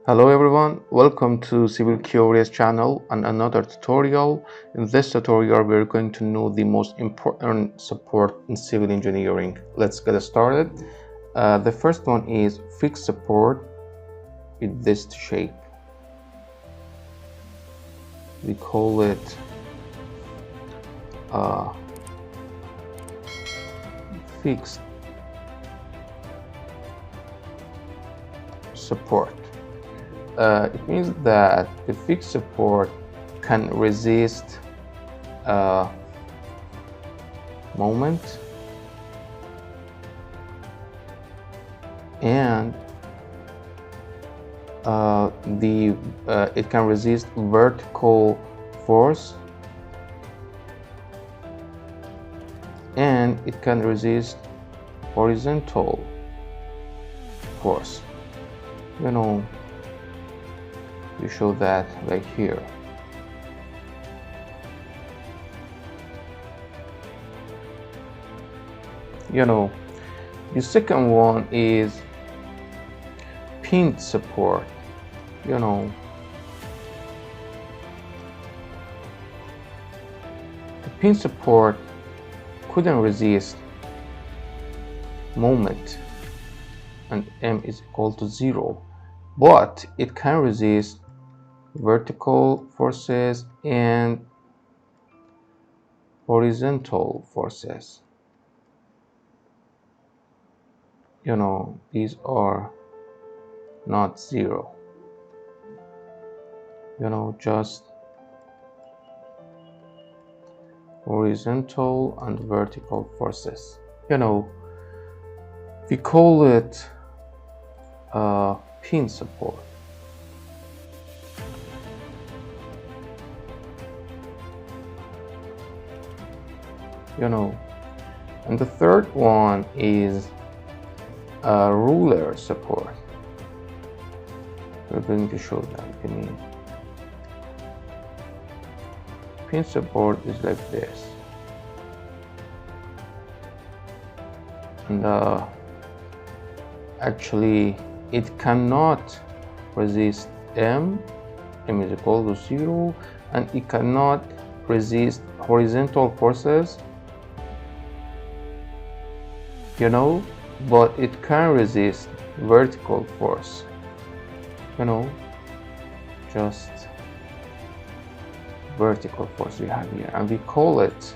Hello everyone, welcome to Civil Curious channel and another tutorial. In this tutorial we're going to know the most important support in civil engineering. Let's get started. The first one is fixed support with this shape. We call it fixed support. It means that the fixed support can resist moment and it can resist vertical force and it can resist horizontal force. You show that right here. The second one is pin support. The pin support couldn't resist moment and m is equal to 0, but it can resist vertical forces and horizontal forces. These are not 0, just horizontal and vertical forces. We call it pin support. And the third one is ruler support. We're going to show that. Pin support is like this, and actually it cannot resist m is equal to 0, and it cannot resist horizontal forces, but it can resist vertical force, just vertical force we have here, and we call it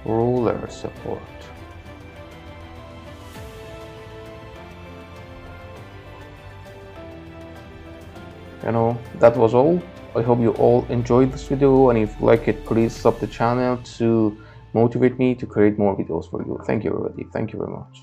ruler support. That was all. I hope you all enjoyed this video, and if you like it, please sub the channel to motivate me to create more videos for you. Thank you everybody. Thank you very much.